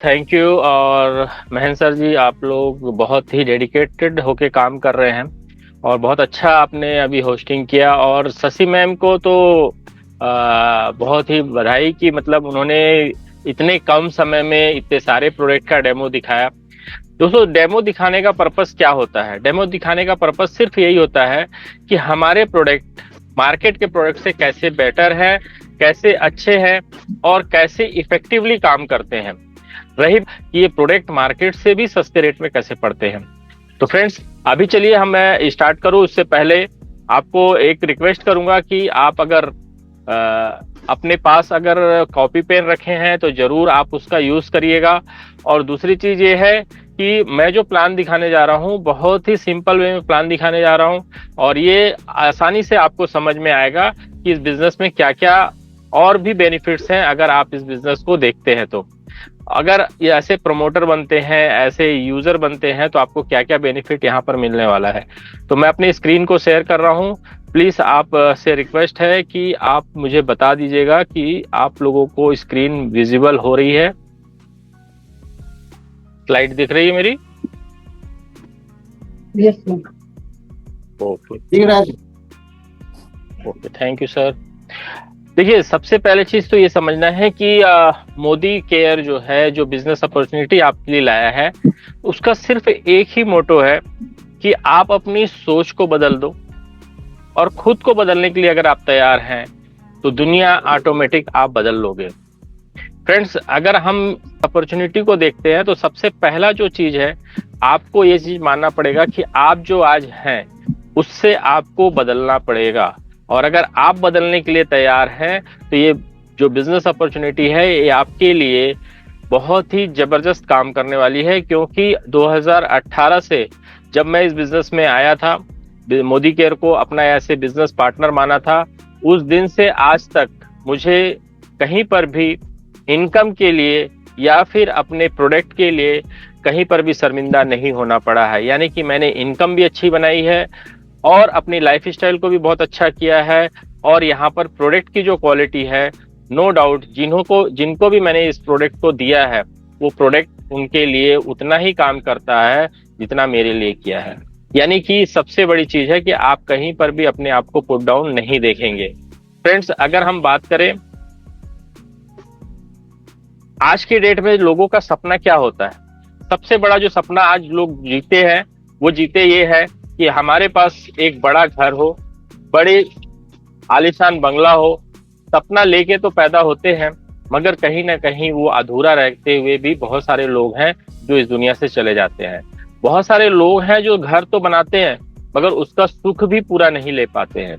Thank you. और Mahendra sir जी, आप लोग बहुत ही डेडिकेटेड होके काम कर रहे हैं और बहुत अच्छा आपने अभी होस्टिंग किया। और शशि मैम को तो बहुत ही बधाई कि मतलब उन्होंने इतने कम समय में इतने सारे प्रोडक्ट का डेमो दिखाया। दोस्तों, डेमो दिखाने का पर्पस क्या होता है? डेमो दिखाने का पर्पस सिर्फ यही होता है कि हमारे प्रोडक्ट मार्केट के प्रोडक्ट से कैसे बेटर है, कैसे अच्छे हैं और कैसे इफेक्टिवली काम करते हैं। रही कि ये प्रोडक्ट मार्केट से भी सस्ते रेट में कैसे पड़ते हैं। तो फ्रेंड्स, अभी चलिए मैं स्टार्ट करूं उससे पहले आपको एक रिक्वेस्ट करूंगा कि आप अगर अपने पास अगर कॉपी पेन रखे हैं तो जरूर आप उसका यूज करिएगा। और दूसरी चीज ये है कि मैं जो प्लान दिखाने जा रहा हूँ बहुत ही सिंपल वे में प्लान दिखाने जा रहा हूँ और ये आसानी से आपको समझ में आएगा कि इस बिजनेस में क्या क्या और भी बेनिफिट्स हैं अगर आप इस बिजनेस को देखते हैं। तो अगर ये ऐसे प्रमोटर बनते हैं, ऐसे यूजर बनते हैं, तो आपको क्या क्या बेनिफिट यहाँ पर मिलने वाला है। तो मैं अपनी स्क्रीन को शेयर कर रहा हूँ। प्लीज आप से रिक्वेस्ट है कि आप मुझे बता दीजिएगा कि आप लोगों को स्क्रीन विजिबल हो रही है, स्लाइड दिख रही है मेरी? Yes okay okay, thank you sir. देखिए, सबसे पहले चीज तो ये समझना है कि मोदी केयर जो है, जो बिजनेस अपॉर्चुनिटी आपके लिए लाया है, उसका सिर्फ एक ही मोटो है कि आप अपनी सोच को बदल दो। और खुद को बदलने के लिए अगर आप तैयार हैं तो दुनिया ऑटोमेटिक आप बदल लोगे। फ्रेंड्स, अगर हम अपॉर्चुनिटी को देखते हैं तो सबसे पहला जो चीज है, आपको ये चीज मानना पड़ेगा कि आप जो आज हैं उससे आपको बदलना पड़ेगा। और अगर आप बदलने के लिए तैयार हैं तो ये जो बिजनेस अपॉर्चुनिटी है ये आपके लिए बहुत ही जबरदस्त काम करने वाली है। क्योंकि 2018 से जब मैं इस बिजनेस में आया था, मोदी केयर को अपना ऐसे बिजनेस पार्टनर माना था, उस दिन से आज तक मुझे कहीं पर भी इनकम के लिए या फिर अपने प्रोडक्ट के लिए कहीं पर भी शर्मिंदा नहीं होना पड़ा है। यानी कि मैंने इनकम भी अच्छी बनाई है और अपनी लाइफ स्टाइल को भी बहुत अच्छा किया है। और यहाँ पर प्रोडक्ट की जो क्वालिटी है, नो डाउट जिनको भी मैंने इस प्रोडक्ट को दिया है वो प्रोडक्ट उनके लिए उतना ही काम करता है जितना मेरे लिए किया है। यानी कि सबसे बड़ी चीज है कि आप कहीं पर भी अपने आप को पुट डाउन नहीं देखेंगे। फ्रेंड्स, अगर हम बात करें आज की डेट में लोगों का सपना क्या होता है, सबसे बड़ा जो सपना आज लोग जीते हैं वो जीते ये है कि हमारे पास एक बड़ा घर हो, बड़े आलीशान बंगला हो। सपना लेके तो पैदा होते हैं मगर कहीं ना कहीं वो अधूरा रहते हुए भी बहुत सारे लोग हैं जो इस दुनिया से चले जाते हैं। बहुत सारे लोग हैं जो घर तो बनाते हैं मगर उसका सुख भी पूरा नहीं ले पाते हैं।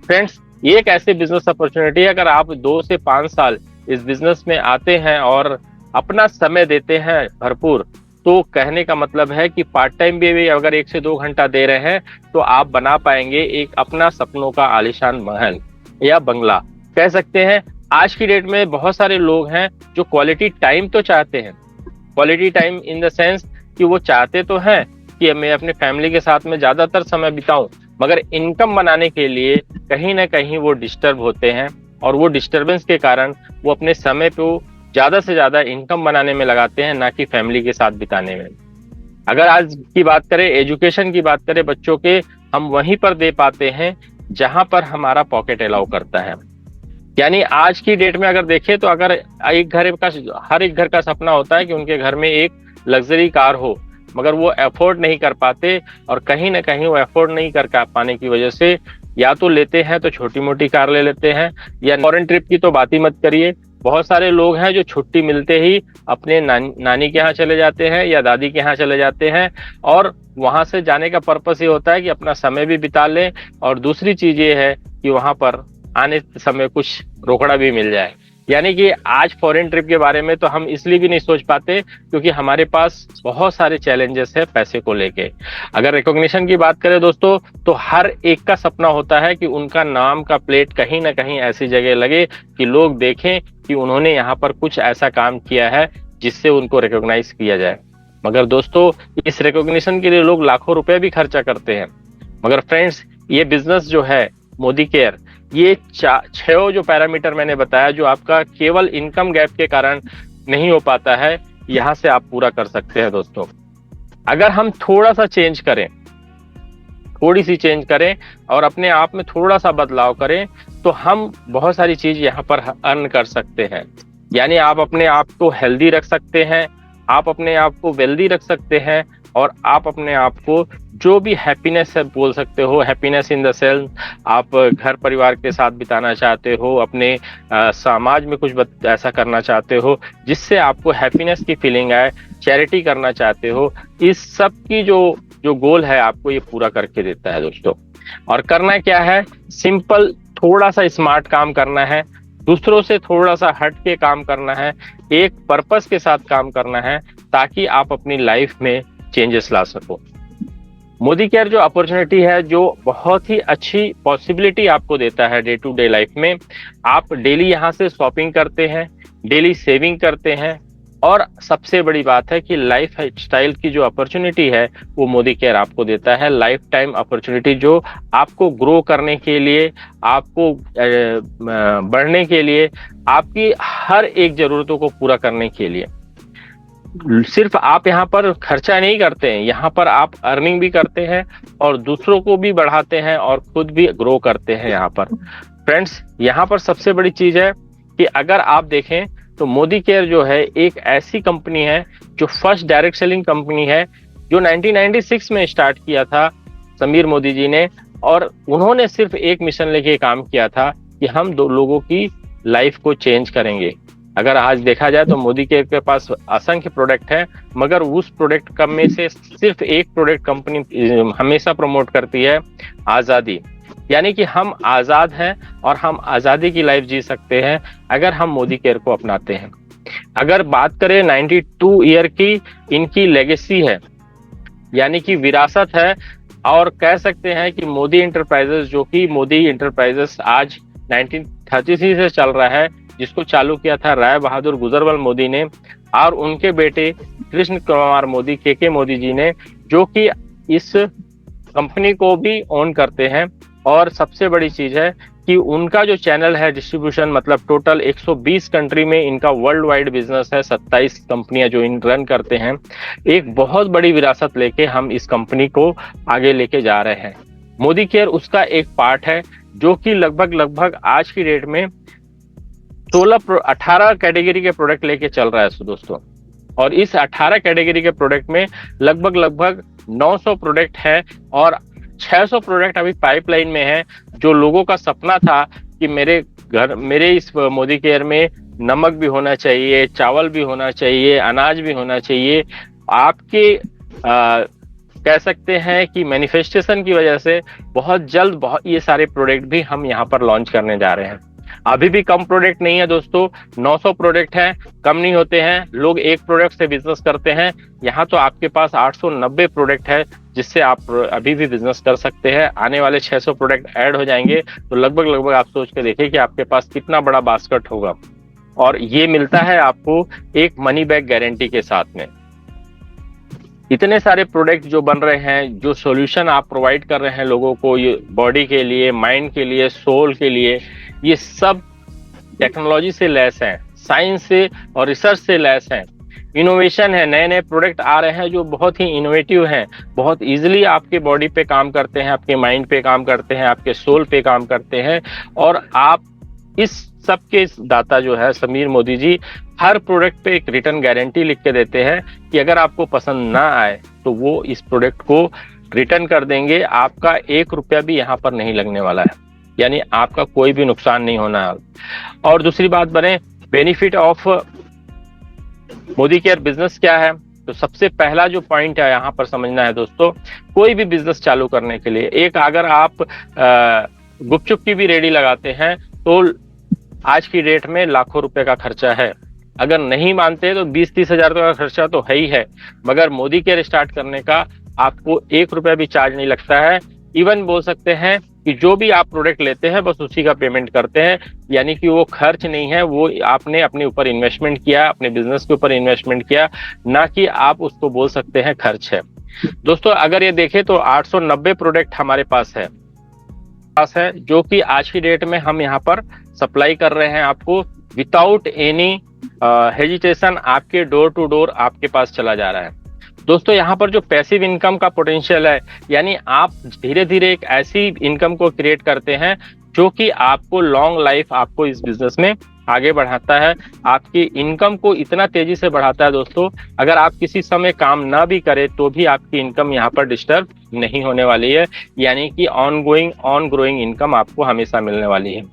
फ्रेंड्स, ये एक ऐसी बिजनेस अपॉर्चुनिटी है, अगर आप 2 से 5 साल इस बिजनेस में आते हैं और अपना समय देते हैं भरपूर, तो कहने का मतलब है कि पार्ट टाइम भी अगर 1 से 2 घंटा दे रहे हैं तो आप बना पाएंगे एक अपना सपनों का आलीशान महल या बंगला, कह सकते हैं। आज की डेट में बहुत सारे लोग हैं जो क्वालिटी टाइम तो चाहते हैं, quality time in the sense कि वो चाहते तो हैं कि मैं अपने फैमिली के साथ में ज्यादातर समय बिताऊं, मगर इनकम बनाने के लिए कहीं ना कहीं वो डिस्टर्ब होते हैं और वो डिस्टरबेंस के कारण वो अपने समय को ज्यादा से ज्यादा इनकम बनाने में लगाते हैं, ना कि फैमिली के साथ बिताने में। अगर आज की बात करें, एजुकेशन की बात करें बच्चों के, हम वहीं पर दे पाते हैं जहां पर हमारा पॉकेट अलाउ करता है। यानी आज की डेट में अगर देखें तो अगर हर एक घर का सपना होता है कि उनके घर में एक लग्जरी कार हो, मगर वो अफोर्ड नहीं कर पाते। और कहीं ना कहीं वो अफोर्ड नहीं कर पाने की वजह से या तो लेते हैं तो छोटी मोटी कार ले लेते हैं, या फॉरेन ट्रिप की तो बात ही मत करिए। बहुत सारे लोग हैं जो छुट्टी मिलते ही अपने नानी के यहाँ चले जाते हैं या दादी के यहाँ चले जाते हैं, और वहां से जाने का पर्पस ये होता है कि अपना समय भी बिता लें और दूसरी चीज ये है कि वहां पर आने समय कुछ रोकड़ा भी मिल जाए। यानी कि आज फॉरेन ट्रिप के बारे में तो हम इसलिए भी नहीं सोच पाते क्योंकि हमारे पास बहुत सारे चैलेंजेस है पैसे को लेके। अगर रिकॉग्निशन की बात करें दोस्तों, तो हर एक का सपना होता है कि उनका नाम का प्लेट कहीं ना कहीं ऐसी जगह लगे कि लोग देखें कि उन्होंने यहाँ पर कुछ ऐसा काम किया है जिससे उनको रिकॉग्नाइज किया जाए। मगर दोस्तों, इस रिकॉग्निशन के लिए लोग लाखों रुपए भी खर्चा करते हैं। मगर फ्रेंड्स, ये बिजनेस जो है मोदी केयर, ये 6 जो पैरामीटर मैंने बताया जो आपका केवल इनकम गैप के कारण नहीं हो पाता है, यहाँ से आप पूरा कर सकते हैं दोस्तों। अगर हम थोड़ा सा चेंज करें, थोड़ी सी चेंज करें और अपने आप में थोड़ा सा बदलाव करें, तो हम बहुत सारी चीज यहाँ पर अर्न कर सकते हैं। यानी आप अपने आप को हेल्दी रख सकते हैं, आप अपने आप को वेल्दी रख सकते हैं, और आप अपने आप को जो भी हैप्पीनेस है बोल सकते हो, हैप्पीनेस इन द सेंस आप घर परिवार के साथ बिताना चाहते हो, अपने समाज में कुछ ऐसा करना चाहते हो जिससे आपको हैप्पीनेस की फीलिंग आए, चैरिटी करना चाहते हो, इस सब की जो जो गोल है आपको ये पूरा करके देता है दोस्तों। और करना क्या है, सिंपल थोड़ा सा स्मार्ट काम करना है, दूसरों से थोड़ा सा हट के काम करना है, एक पर्पस के साथ काम करना है, ताकि आप अपनी लाइफ में चेंजेस ला सको। मोदी केयर जो अपॉर्चुनिटी है, जो बहुत ही अच्छी पॉसिबिलिटी आपको देता है डे टू डे लाइफ में। आप डेली यहाँ से शॉपिंग करते हैं, डेली सेविंग करते हैं, और सबसे बड़ी बात है कि लाइफ स्टाइल की जो अपॉर्चुनिटी है वो मोदी केयर आपको देता है। लाइफ टाइम अपॉर्चुनिटी जो आपको ग्रो करने के लिए, आपको बढ़ने के लिए, आपकी हर एक जरूरतों को पूरा करने के लिए। सिर्फ आप यहाँ पर खर्चा नहीं करते हैं, यहाँ पर आप अर्निंग भी करते हैं और दूसरों को भी बढ़ाते हैं और खुद भी ग्रो करते हैं यहाँ पर। फ्रेंड्स, यहाँ पर सबसे बड़ी चीज है कि अगर आप देखें तो मोदी केयर जो है एक ऐसी कंपनी है जो फर्स्ट डायरेक्ट सेलिंग कंपनी है, जो 1996 में स्टार्ट किया था समीर मोदी जी ने, और उन्होंने सिर्फ एक मिशन लेके काम किया था कि हम दो लोगों की लाइफ को चेंज करेंगे। अगर आज देखा जाए तो मोदी केयर के पास असंख्य प्रोडक्ट है, मगर उस प्रोडक्ट कम में से सिर्फ एक प्रोडक्ट कंपनी हमेशा प्रमोट करती है, आजादी। यानी कि हम आजाद हैं और हम आजादी की लाइफ जी सकते हैं अगर हम मोदी केयर को अपनाते हैं। अगर बात करें 92 ईयर की इनकी लेगेसी है, यानी कि विरासत है, और कह सकते हैं कि मोदी इंटरप्राइजेस, जो कि मोदी इंटरप्राइजेस आज 1933 से चल रहा है, जिसको चालू किया था राय बहादुर गुजरवल मोदी ने, और उनके बेटे कृष्ण कुमार मोदी, के मोदी जी ने, जो कि इस कंपनी को भी ओन करते हैं। और सबसे बड़ी चीज है कि उनका जो चैनल है डिस्ट्रीब्यूशन, मतलब टोटल 120 कंट्री में इनका वर्ल्ड वाइड बिजनेस है, 27 कंपनियां जो इन रन करते हैं। एक बहुत बड़ी विरासत लेके हम इस कंपनी को आगे लेके जा रहे हैं। मोदी केयर उसका एक पार्ट है, जो कि लगभग आज की डेट में 18 कैटेगरी के प्रोडक्ट लेके चल रहा है दोस्तों। और इस 18 कैटेगरी के प्रोडक्ट में लगभग 900 प्रोडक्ट है, और 600 प्रोडक्ट अभी पाइपलाइन में है। जो लोगों का सपना था कि मेरे इस मोदी केयर में नमक भी होना चाहिए, चावल भी होना चाहिए, अनाज भी होना चाहिए, आपके कह सकते हैं कि मैनिफेस्टेशन की वजह से बहुत जल्द ये सारे प्रोडक्ट भी हम यहाँ पर लॉन्च करने जा रहे हैं। अभी भी कम प्रोडक्ट नहीं है दोस्तों, 900 प्रोडक्ट हैं, कम नहीं होते हैं। लोग एक प्रोडक्ट से बिजनेस करते हैं, यहाँ तो आपके पास 890 प्रोडक्ट है जिससे आप अभी भी बिजनेस कर सकते हैं। आने वाले 600 प्रोडक्ट ऐड हो जाएंगे तो लगभग आप सोच के देखिए कि आपके पास कितना बड़ा बास्केट होगा। और ये मिलता है आपको एक मनी बैक गारंटी के साथ में। इतने सारे प्रोडक्ट जो बन रहे हैं, जो सॉल्यूशन आप प्रोवाइड कर रहे हैं लोगों को, ये बॉडी के लिए, माइंड के लिए, सोल के लिए, ये सब टेक्नोलॉजी से लैस हैं, साइंस से और रिसर्च से लैस हैं, इनोवेशन है। नए नए प्रोडक्ट आ रहे हैं जो बहुत ही इनोवेटिव हैं, बहुत इजीली आपके बॉडी पे काम करते हैं, आपके माइंड पे काम करते हैं, आपके सोल पे काम करते हैं। और आप इस सब के दाता जो है समीर मोदी जी, हर प्रोडक्ट पे एक रिटर्न गारंटी लिख के देते हैं कि अगर आपको पसंद ना आए तो वो इस प्रोडक्ट को रिटर्न कर देंगे। आपका 1 रुपया भी यहाँ पर नहीं लगने वाला है, यानी आपका कोई भी नुकसान नहीं होना है। और दूसरी बात बने benefit of Modi care business क्या है, तो सबसे पहला जो पॉइंट है यहाँ पर समझना है दोस्तों, कोई भी बिजनेस चालू करने के लिए, एक अगर आप गुपचुप की भी रेडी लगाते हैं तो आज की डेट में लाखों रुपए का खर्चा है। अगर नहीं मानते तो 20-30 हजार का खर्चा तो है ही है, मगर मोदी केयर स्टार्ट करने का आपको 1 रुपया भी चार्ज नहीं लगता है। इवन बोल सकते हैं कि जो भी आप प्रोडक्ट लेते हैं बस उसी का पेमेंट करते हैं, यानी कि वो खर्च नहीं है, वो आपने अपने ऊपर इन्वेस्टमेंट किया, अपने बिजनेस के ऊपर इन्वेस्टमेंट किया, ना कि आप उसको बोल सकते हैं खर्च है। दोस्तों अगर ये देखें तो 890 प्रोडक्ट हमारे पास है, जो कि आज की डेट में हम यहाँ पर सप्लाई कर रहे हैं आपको विदाउट एनी हेजिटेशन आपके डोर टू डोर आपके पास चला जा रहा है। दोस्तों यहाँ पर जो पैसिव इनकम का पोटेंशियल है, यानी आप धीरे धीरे एक ऐसी इनकम को क्रिएट करते हैं जो कि आपको लॉन्ग लाइफ आपको इस बिजनेस में आगे बढ़ाता है, आपकी इनकम को इतना तेजी से बढ़ाता है दोस्तों, अगर आप किसी समय काम ना भी करें तो भी आपकी इनकम यहाँ पर डिस्टर्ब नहीं होने वाली है, यानी कि ऑन ग्रोइंग इनकम आपको हमेशा मिलने वाली है।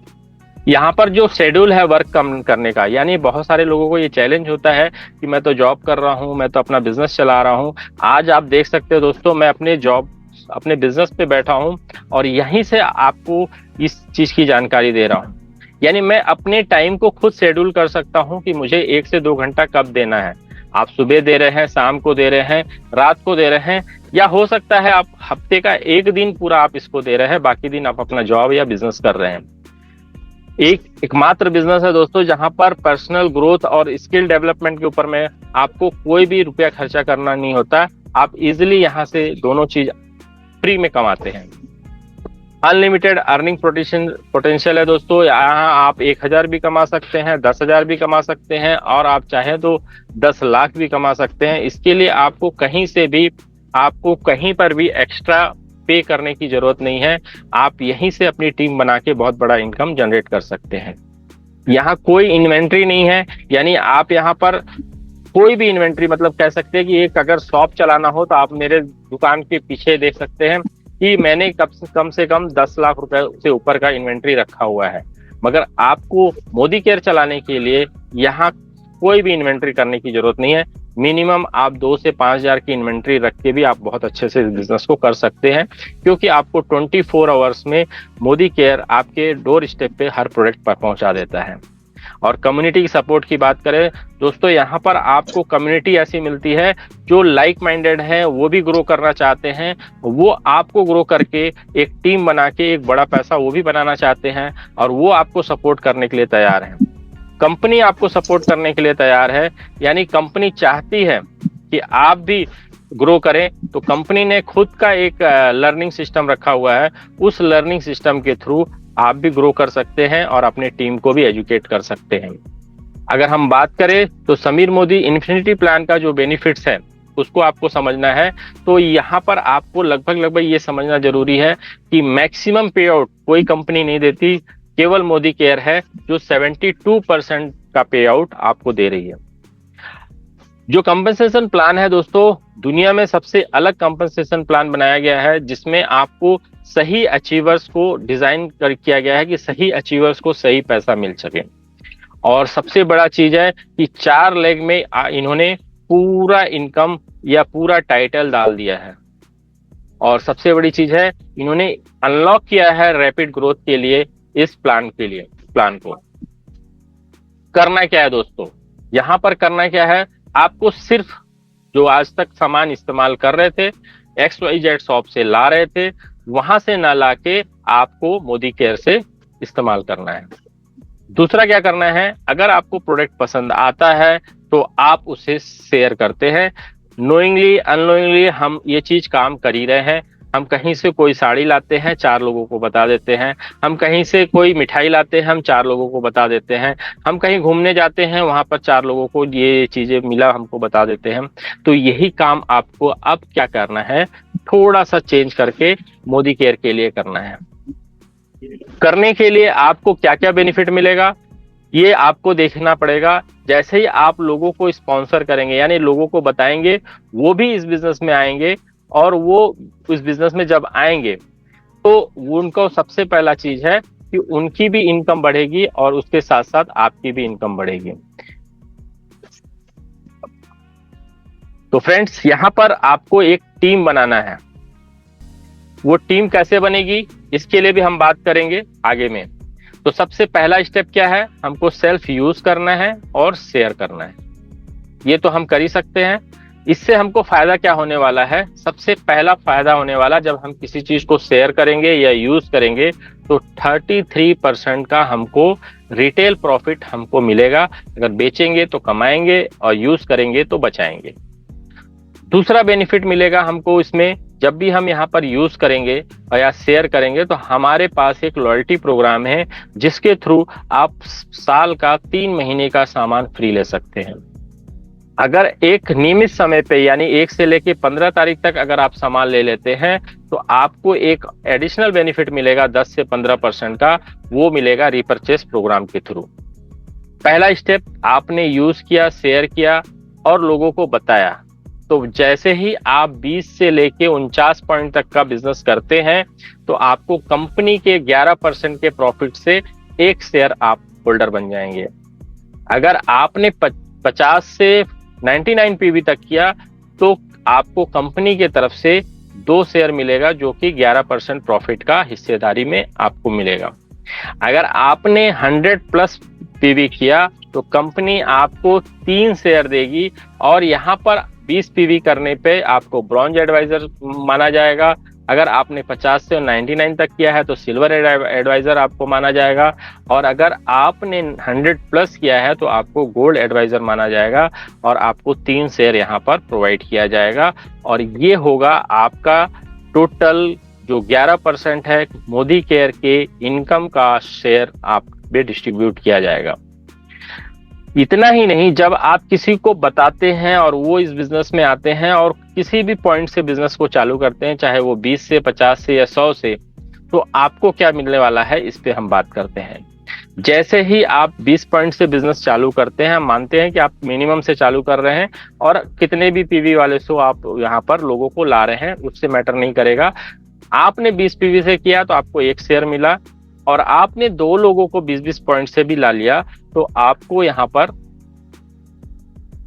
यहाँ पर जो शेड्यूल है वर्क कम करने का, यानी बहुत सारे लोगों को ये चैलेंज होता है कि मैं तो जॉब कर रहा हूँ, मैं तो अपना बिजनेस चला रहा हूँ। आज आप देख सकते हो दोस्तों, मैं अपने बिजनेस पे बैठा हूँ और यहीं से आपको इस चीज की जानकारी दे रहा हूँ। यानी मैं अपने टाइम को खुद शेड्यूल कर सकता हूँ कि मुझे 1 से 2 घंटा कब देना है। आप सुबह दे रहे हैं, शाम को दे रहे हैं, रात को दे रहे हैं, या हो सकता है आप हफ्ते का एक दिन पूरा आप इसको दे रहे हैं, बाकी दिन आप अपना जॉब या बिजनेस कर रहे हैं। एकमात्र बिजनेस है दोस्तों जहां पर पर्सनल ग्रोथ और स्किल डेवलपमेंट के ऊपर में आपको कोई भी रुपया खर्चा करना नहीं होता। आप इजिली यहां से दोनों चीज फ्री में कमाते हैं। अनलिमिटेड अर्निंग पोटेंशियल है दोस्तों, यहाँ आप 1,000 भी कमा सकते हैं, 10,000 भी कमा सकते हैं, और आप चाहें तो 10 लाख भी कमा सकते हैं। इसके लिए आपको कहीं पर भी एक्स्ट्रा पे करने की जरूरत नहीं है। आप यहीं से अपनी टीम बना के बहुत बड़ा इनकम जनरेट कर सकते हैं। यहाँ कोई इन्वेंट्री नहीं है, यानी आप यहाँ पर कोई भी इन्वेंट्री, मतलब कह सकते हैं कि एक अगर शॉप चलाना हो तो आप मेरे दुकान के पीछे देख सकते हैं कि मैंने कम से कम 10 लाख रुपए से ऊपर का इन्वेंट्री रखा हुआ है। मगर आपको मोदी केयर चलाने के लिए यहाँ कोई भी इन्वेंट्री करने की जरूरत नहीं है। मिनिमम आप 2 से 5,000 की इन्वेंट्री रख के भी आप बहुत अच्छे से इस बिजनेस को कर सकते हैं, क्योंकि आपको 24 आवर्स में मोदी केयर आपके डोर स्टेप पे हर प्रोडक्ट पर पहुंचा देता है। और कम्युनिटी की सपोर्ट की बात करें दोस्तों, यहाँ पर आपको कम्युनिटी ऐसी मिलती है जो लाइक माइंडेड है, वो भी ग्रो करना चाहते हैं, वो आपको ग्रो करके एक टीम बना के एक बड़ा पैसा वो भी बनाना चाहते हैं, और वो आपको सपोर्ट करने के लिए तैयार है। कंपनी आपको सपोर्ट करने के लिए तैयार है, यानी कंपनी चाहती है कि आप भी ग्रो करें, तो कंपनी ने खुद का एक लर्निंग सिस्टम रखा हुआ है। उस लर्निंग सिस्टम के थ्रू आप भी ग्रो कर सकते हैं और अपने टीम को भी एजुकेट कर सकते हैं। अगर हम बात करें तो समीर मोदी इन्फिनिटी प्लान का जो बेनिफिट्स है उसको आपको समझना है, तो यहाँ पर आपको लगभग ये समझना जरूरी है कि मैक्सिमम पे आउट कोई कंपनी नहीं देती, केवल मोदी केयर है जो 72% का पे आउट आपको दे रही है। जो कंपनसेशन प्लान है दोस्तों, दुनिया में सबसे अलग कंपनसेशन प्लान बनाया गया है, जिसमें आपको सही अचीवर्स को डिजाइन किया गया है कि सही अचीवर्स को सही पैसा मिल सके। और सबसे बड़ा चीज है कि 4 लेग में इन्होंने पूरा इनकम या पूरा टाइटल डाल दिया है। और सबसे बड़ी चीज है, इन्होंने अनलॉक किया है रैपिड ग्रोथ के लिए इस प्लान को। करना क्या है दोस्तों, यहां पर करना क्या है, आपको सिर्फ जो आज तक सामान इस्तेमाल कर रहे थे, XYZ शॉप से ला रहे थे, वहां से ना लाके आपको मोदी केयर से इस्तेमाल करना है। दूसरा क्या करना है, अगर आपको प्रोडक्ट पसंद आता है तो आप उसे शेयर करते हैं। नोइंगली अननोइंगली हम ये चीज काम कर ही रहे हैं। हम कहीं से कोई साड़ी लाते हैं, 4 लोगों को बता देते हैं। हम कहीं से कोई मिठाई लाते हैं, हम 4 लोगों को बता देते हैं। हम कहीं घूमने जाते हैं, वहां पर 4 लोगों को ये चीजें मिला, हमको बता देते हैं। तो यही काम आपको अब क्या करना है, थोड़ा सा चेंज करके मोदी केयर के लिए करना है। करने के लिए आपको क्या क्या बेनिफिट मिलेगा, ये आपको देखना पड़ेगा। जैसे ही आप लोगों को स्पॉन्सर करेंगे, यानी लोगों को बताएंगे, वो भी इस बिजनेस में आएंगे, और वो इस बिजनेस में जब आएंगे तो उनको सबसे पहला चीज है कि उनकी भी इनकम बढ़ेगी और उसके साथ साथ आपकी भी इनकम बढ़ेगी। तो फ्रेंड्स, यहां पर आपको एक टीम बनाना है। वो टीम कैसे बनेगी, इसके लिए भी हम बात करेंगे आगे में। तो सबसे पहला स्टेप क्या है, हमको सेल्फ यूज करना है और शेयर करना है। ये तो हम कर ही सकते हैं। इससे हमको फायदा क्या होने वाला है, सबसे पहला फायदा होने वाला, जब हम किसी चीज को शेयर करेंगे या यूज करेंगे तो 33% का हमको रिटेल प्रॉफिट हमको मिलेगा। अगर बेचेंगे तो कमाएंगे और यूज करेंगे तो बचाएंगे। दूसरा बेनिफिट मिलेगा हमको इसमें जब भी हम यहाँ पर यूज करेंगे या शेयर करेंगे तो हमारे पास एक लॉयल्टी प्रोग्राम है जिसके थ्रू आप साल का 3 महीने का सामान फ्री ले सकते हैं। अगर एक नियमित समय पे यानी 1 से लेके 15 तारीख तक अगर आप सामान ले लेते हैं तो आपको एक एडिशनल बेनिफिट मिलेगा 10 से 15% का, वो मिलेगा रिपर्चेस प्रोग्राम के थ्रू। पहला स्टेप आपने यूज किया, शेयर किया और लोगों को बताया, तो जैसे ही आप 20 से लेके 49 पॉइंट तक का बिजनेस करते हैं तो आपको कंपनी के 11% के प्रॉफिट से एक शेयर आप होल्डर बन जाएंगे। अगर आपने 50 से 99 पीवी तक किया तो आपको कंपनी के तरफ से 2 शेयर मिलेगा जो कि 11% प्रॉफिट का हिस्सेदारी में आपको मिलेगा। अगर आपने 100 प्लस पीवी किया तो कंपनी आपको 3 शेयर देगी और यहाँ पर 20 पीवी करने पे आपको ब्रॉन्ज एडवाइजर माना जाएगा। अगर आपने 50 से 99 तक किया है तो सिल्वर एडवाइजर आपको माना जाएगा और अगर आपने 100 प्लस किया है तो आपको गोल्ड एडवाइजर माना जाएगा और आपको 3 शेयर यहाँ पर प्रोवाइड किया जाएगा। और ये होगा आपका टोटल जो 11% है मोदी केयर के इनकम का शेयर आप पे डिस्ट्रीब्यूट किया जाएगा। इतना ही नहीं, जब आप किसी को बताते हैं और वो इस बिजनेस में आते हैं और किसी भी पॉइंट से बिजनेस को चालू करते हैं, चाहे वो 20 से 50 से या 100 से, तो आपको क्या मिलने वाला है इस पे हम बात करते हैं। जैसे ही आप 20 पॉइंट से बिजनेस चालू करते हैं, हम मानते हैं कि आप मिनिमम से चालू कर रहे हैं और कितने भी पीवी वाले से आप यहाँ पर लोगों को ला रहे हैं उससे मैटर नहीं करेगा। आपने 20 पीवी से किया तो आपको 1 शेयर मिला और आपने 2 लोगों को 20-20 पॉइंट से भी ला लिया तो आपको यहाँ पर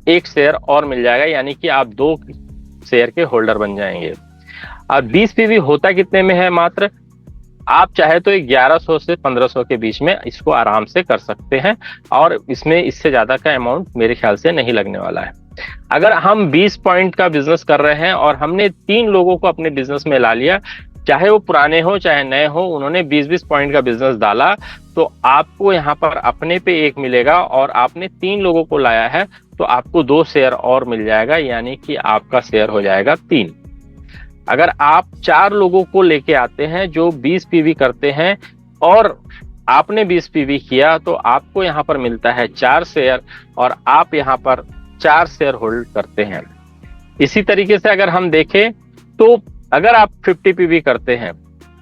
1 शेयर और मिल जाएगा, यानी कि आप 2 शेयर के होल्डर बन जाएंगे। अब 20 पीवी होता कितने में है? मात्र आप चाहे तो 1100 से 1500 के बीच में इसको आराम से कर सकते हैं और इसमें इससे ज्यादा का अमाउंट मेरे ख्याल से नहीं लगने वाला है। अगर हम 20 पॉइंट का बिजनेस कर रहे हैं और हमने 3 लोगों को अपने बिजनेस में ला लिया, चाहे वो पुराने हो चाहे नए हो, उन्होंने 20-20 पॉइंट का बिजनेस डाला तो आपको यहाँ पर अपने पे 1 मिलेगा और आपने 3 लोगों को लाया है तो आपको 2 शेयर और मिल जाएगा, यानी कि आपका शेयर हो जाएगा 3। अगर आप 4 लोगों को लेके आते हैं जो 20 पीवी करते हैं और आपने 20 पीवी किया तो आपको यहाँ पर मिलता है 4 शेयर और आप यहाँ पर 4 शेयर होल्ड करते हैं। इसी तरीके से अगर हम देखें तो अगर आप 50 पीवी करते हैं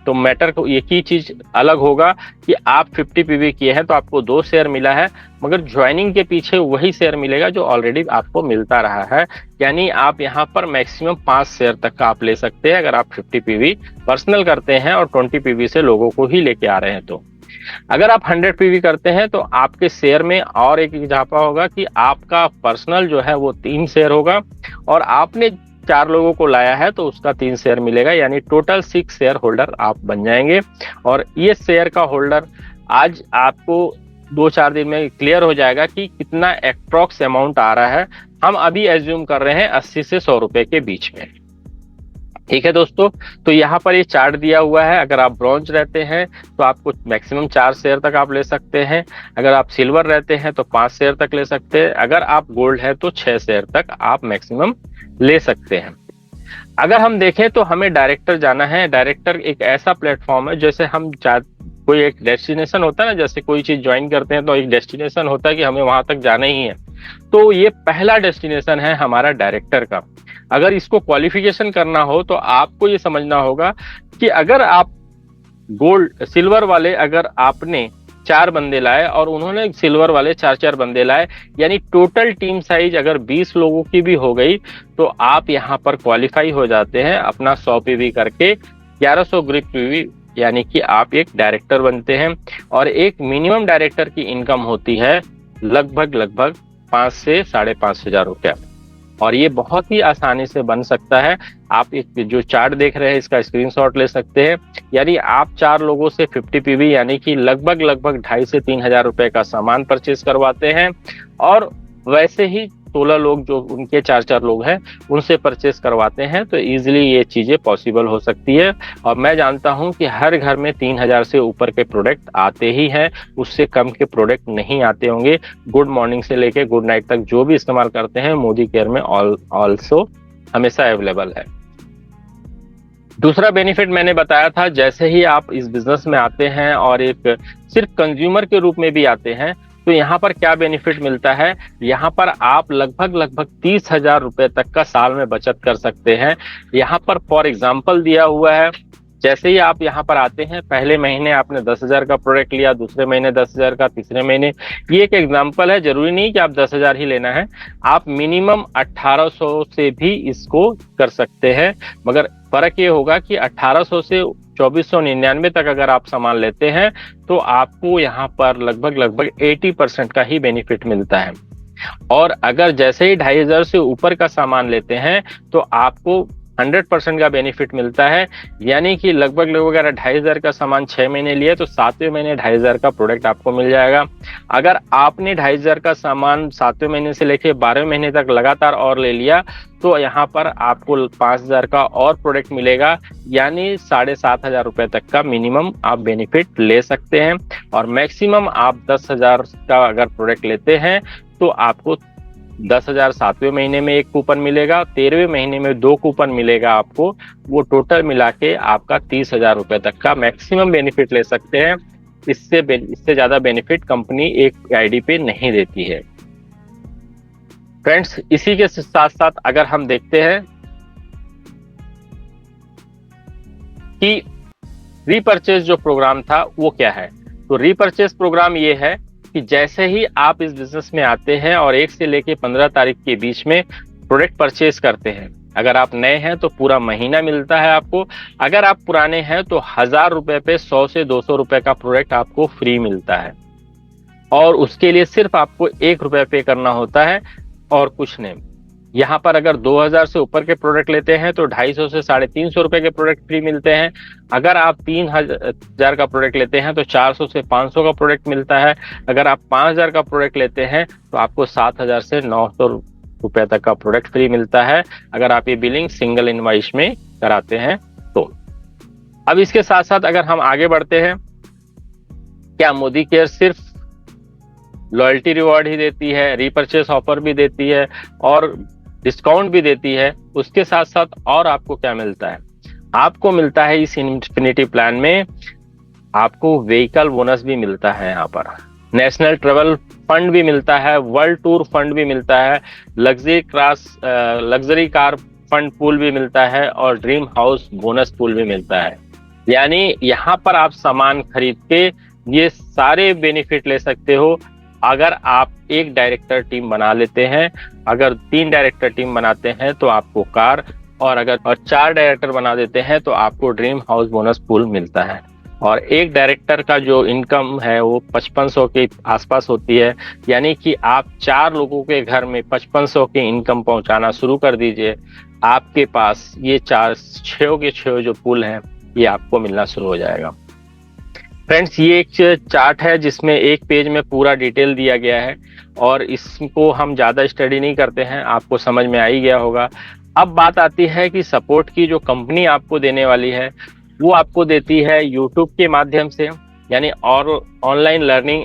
तो मैटर को एक ही चीज अलग होगा कि आप 50 पीवी किए हैं तो आपको 2 शेयर मिला है, मगर ज्वाइनिंग के पीछे वही शेयर मिलेगा जो ऑलरेडी आपको मिलता रहा है, यानी आप यहाँ पर मैक्सिमम 5 शेयर तक का आप ले सकते हैं अगर आप 50 पीवी पर्सनल करते हैं और 20 पीवी से लोगों को ही लेके आ रहे हैं। तो अगर आप 100 पीवी करते हैं तो आपके शेयर में और एक इजाफा होगा कि आपका पर्सनल जो है वो 3 शेयर होगा और आपने 4 लोगों को लाया है तो उसका 3 शेयर मिलेगा, यानी टोटल 6 शेयर होल्डर आप बन जाएंगे। और ये शेयर का होल्डर आज आपको 2-4 दिन में क्लियर हो जाएगा कि कितना अप्रॉक्स अमाउंट आ रहा है। हम अभी एज्यूम कर रहे हैं 80 से 100 रुपए के बीच में। ठीक है दोस्तों, तो यहाँ पर ये चार्ट दिया हुआ है। अगर आप ब्रॉन्ज रहते हैं तो आपको मैक्सिमम 4 शेयर तक आप ले सकते हैं, अगर आप सिल्वर रहते हैं तो 5 शेयर तक ले सकते हैं, अगर आप गोल्ड है तो 6 शेयर तक आप मैक्सिमम ले सकते हैं। अगर हम देखें तो हमें डायरेक्टर जाना है। डायरेक्टर एक ऐसा प्लेटफॉर्म है, जैसे हम कोई एक डेस्टिनेशन होता है ना, जैसे कोई चीज ज्वाइन करते हैं तो एक डेस्टिनेशन होता है कि हमें वहां तक जाना ही है, तो ये पहला डेस्टिनेशन है हमारा डायरेक्टर का। अगर इसको क्वालिफिकेशन करना हो तो आपको ये समझना होगा कि अगर आप गोल्ड सिल्वर वाले अगर आपने 4 बंदे लाए और उन्होंने सिल्वर वाले 4-4 बंदे लाए, यानी टोटल टीम साइज अगर 20 लोगों की भी हो गई तो आप यहाँ पर क्वालिफाई हो जाते हैं अपना 100 पीवी करके 1100 ग्रिप पीवी, यानी कि आप एक डायरेक्टर बनते हैं। और एक मिनिमम डायरेक्टर की इनकम होती है लगभग 5 से 5,500 हजार रुपया, और ये बहुत ही आसानी से बन सकता है। आप एक जो चार्ट देख रहे हैं इसका स्क्रीनशॉट ले सकते हैं, यानी आप 4 लोगों से 50 पीवी यानी कि लगभग 2,500 से 3,000 रुपए का सामान परचेज करवाते हैं, और वैसे ही 16 लोग जो उनके 4-4 लोग हैं उनसे परचेस करवाते हैं, तो इजीली ये चीजें पॉसिबल हो सकती है। और मैं जानता हूं कि हर घर में 3,000 से ऊपर के प्रोडक्ट आते ही हैं, उससे कम के प्रोडक्ट नहीं आते होंगे। गुड मॉर्निंग से लेके गुड नाइट तक जो भी इस्तेमाल करते हैं मोदी केयर में ऑल्सो हमेशा अवेलेबल है। दूसरा बेनिफिट मैंने बताया था, जैसे ही आप इस बिजनेस में आते हैं और एक सिर्फ कंज्यूमर के रूप में भी आते हैं, तो यहाँ पर क्या बेनिफिट मिलता है। यहाँ पर आप लगभग लगभग 30,000 रुपए तक का साल में बचत कर सकते हैं। यहाँ पर फॉर एग्जाम्पल दिया हुआ है, जैसे ही आप यहाँ पर आते हैं, पहले महीने आपने 10,000 का प्रोडक्ट लिया, दूसरे महीने 10,000 का, तीसरे महीने, ये एक एग्जाम्पल है, जरूरी नहीं कि आप 10,000 ही लेना है, आप मिनिमम 1800 से भी इसको कर सकते हैं। मगर फर्क ये होगा कि 1800 से 2499 तक अगर आप सामान लेते हैं तो आपको यहाँ पर लगभग लगभग 80% का ही बेनिफिट मिलता है। और अगर जैसे ही 2,500 से ऊपर का सामान लेते हैं तो आपको 100% का बेनिफिट मिलता है। यानी कि लगभग लगभग अगर 2,500 का सामान 6 महीने लिए तो 7वें महीने 2,500 का प्रोडक्ट आपको मिल जाएगा। अगर आपने 2,500 का सामान 7वें महीने से लेके 12वें महीने तक लगातार और ले लिया तो यहाँ पर आपको 5,000 का और प्रोडक्ट मिलेगा, यानी 7,500 रुपए तक का मिनिमम आप बेनिफिट ले सकते हैं। और मैक्सिमम आप 10,000 का अगर प्रोडक्ट लेते हैं तो आपको 10,000 7वें महीने में एक कूपन मिलेगा, 13वें महीने में 2 कूपन मिलेगा आपको, वो टोटल मिला के आपका 30,000 रुपए तक का मैक्सिमम बेनिफिट ले सकते हैं। इससे ज्यादा बेनिफिट कंपनी एक आईडी पे नहीं देती है। फ्रेंड्स, इसी के साथ साथ अगर हम देखते हैं कि रीपरचेज जो प्रोग्राम था वो क्या है, तो रीपरचेज प्रोग्राम ये है कि जैसे ही आप इस बिजनेस में आते हैं और 1 से लेके 15 तारीख के बीच में प्रोडक्ट परचेज करते हैं, अगर आप नए हैं तो पूरा महीना मिलता है आपको, अगर आप पुराने हैं तो 1,000 रुपए पे 100 से 200 रुपए का प्रोडक्ट आपको फ्री मिलता है। और उसके लिए सिर्फ आपको 1 रुपए पे करना होता है और कुछ नहीं। यहाँ पर अगर 2,000 से ऊपर के प्रोडक्ट लेते हैं तो 250 से 350 रुपए के प्रोडक्ट फ्री मिलते हैं। अगर आप 3,000 का प्रोडक्ट लेते हैं तो 400 से 500 का प्रोडक्ट मिलता है। अगर आप 5,000 का प्रोडक्ट लेते हैं तो आपको 7,000 से 900 रुपए तक का प्रोडक्ट फ्री मिलता है, अगर आप ये बिलिंग सिंगल इनवॉइस में कराते हैं तो। अब इसके साथ साथ अगर हम आगे बढ़ते हैं, क्या मोदी केयर सिर्फ लॉयल्टी रिवॉर्ड ही देती है, रीपरचेस ऑफर भी देती है और डिस्काउंट भी देती है? उसके साथ साथ और आपको क्या मिलता है? आपको मिलता है इस इन्फिनिटी प्लान में आपको व्हीकल बोनस भी मिलता है, यहाँ पर नेशनल ट्रेवल फंड भी मिलता है, वर्ल्ड टूर फंड भी मिलता है, लग्जरी कार फंड पूल भी मिलता है और ड्रीम हाउस बोनस पूल भी मिलता है। यानी यहाँ पर आप सामान खरीद के ये सारे बेनिफिट ले सकते हो अगर आप एक डायरेक्टर टीम बना लेते हैं। अगर 3 डायरेक्टर टीम बनाते हैं तो आपको कार, और 4 डायरेक्टर बना देते हैं तो आपको ड्रीम हाउस बोनस पूल मिलता है। और एक डायरेक्टर का जो इनकम है वो 5500 के आसपास होती है। यानी कि आप 4 लोगों के घर में 5500 की इनकम पहुंचाना शुरू कर दीजिए, आपके पास ये 6 के 6 जो पूल हैं ये आपको मिलना शुरू हो जाएगा। फ्रेंड्स, ये एक चार्ट है जिसमें एक पेज में पूरा डिटेल दिया गया है और इसको हम ज़्यादा स्टडी नहीं करते हैं, आपको समझ में आ ही गया होगा। अब बात आती है कि सपोर्ट की जो कंपनी आपको देने वाली है वो आपको देती है यूट्यूब के माध्यम से, यानी और online learning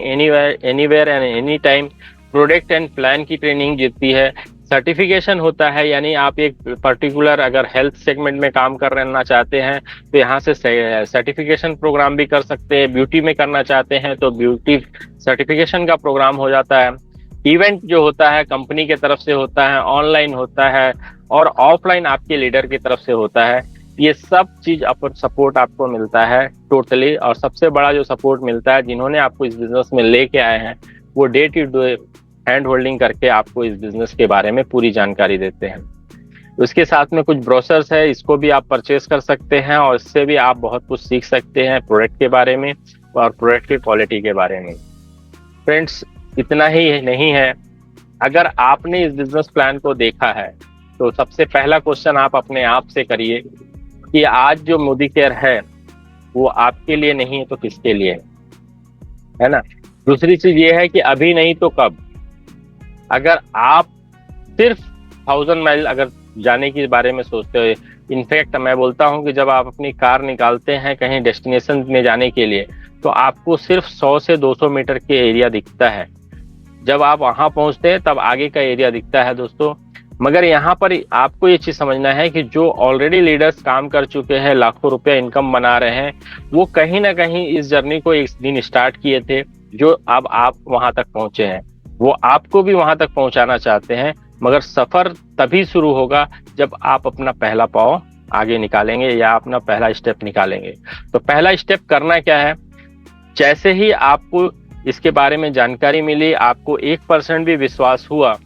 anywhere and any time, product and plan की ट्रेनिंग देती है, सर्टिफिकेशन होता है, यानी आप एक पर्टिकुलर अगर हेल्थ सेगमेंट में काम करना चाहते हैं तो यहाँ से सर्टिफिकेशन प्रोग्राम भी कर सकते हैं, ब्यूटी में करना चाहते हैं तो ब्यूटी सर्टिफिकेशन का प्रोग्राम हो जाता है, इवेंट जो होता है कंपनी की तरफ से होता है, ऑनलाइन होता है और ऑफलाइन आपके लीडर की तरफ से होता है। ये सब चीज सपोर्ट आपको मिलता है टोटली। और सबसे बड़ा जो सपोर्ट मिलता है, जिन्होंने आपको इस बिजनेस में लेके आए हैं वो day to day hand holding करके आपको इस बिजनेस के बारे में पूरी जानकारी देते हैं। उसके साथ में कुछ ब्रोशर्स है, इसको भी आप परचेस कर सकते हैं और इससे भी आप बहुत कुछ सीख सकते हैं प्रोडक्ट के बारे में और प्रोडक्ट की क्वालिटी के बारे में। फ्रेंड्स, इतना ही नहीं है, अगर आपने इस बिजनेस प्लान को देखा है तो सबसे पहला क्वेश्चन आप अपने आप से करिए कि आज जो मोदी केयर है वो आपके लिए नहीं है तो किसके लिए है ना। दूसरी चीज ये है कि अभी नहीं तो कब। अगर आप सिर्फ 1000 माइल अगर जाने के बारे में सोचते हो, इनफैक्ट मैं बोलता हूं कि जब आप अपनी कार निकालते हैं कहीं डेस्टिनेशन में जाने के लिए तो आपको सिर्फ 100 से 200 मीटर के एरिया दिखता है। जब आप वहां पहुंचते हैं तब आगे का एरिया दिखता है दोस्तों। मगर यहाँ पर आपको ये चीज समझना है कि जो ऑलरेडी लीडर्स काम कर चुके हैं, लाखों रुपया इनकम बना रहे हैं, वो कहीं ना कहीं इस जर्नी को एक दिन स्टार्ट किए थे, जो अब आप वहां तक पहुंचे हैं। वो आपको भी वहां तक पहुंचाना चाहते हैं, मगर सफर तभी शुरू होगा जब आप अपना पहला पाँव आगे निकालेंगे या अपना पहला स्टेप निकालेंगे। तो पहला स्टेप करना क्या है? जैसे ही आपको इसके बारे में जानकारी मिली, आपको 1% भी विश्वास हुआ,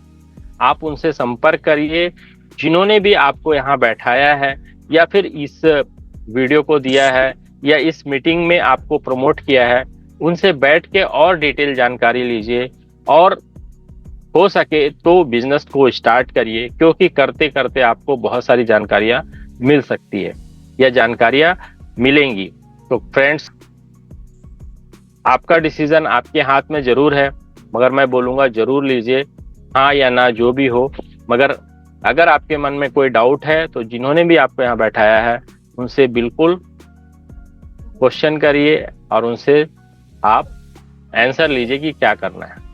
आप उनसे संपर्क करिए जिन्होंने भी आपको यहाँ बैठाया है या फिर इस वीडियो को दिया है या इस मीटिंग में आपको प्रमोट किया है। उनसे बैठ के और डिटेल जानकारी लीजिए और हो सके तो बिजनेस को स्टार्ट करिए, क्योंकि करते करते आपको बहुत सारी जानकारियां मिल सकती है या जानकारियां मिलेंगी। तो फ्रेंड्स, आपका डिसीजन आपके हाथ में जरूर है, मगर मैं बोलूंगा जरूर लीजिए, हाँ या ना जो भी हो। मगर अगर आपके मन में कोई डाउट है तो जिन्होंने भी आपको यहाँ बैठाया है उनसे बिल्कुल क्वेश्चन करिए और उनसे आप आंसर लीजिए कि क्या करना है।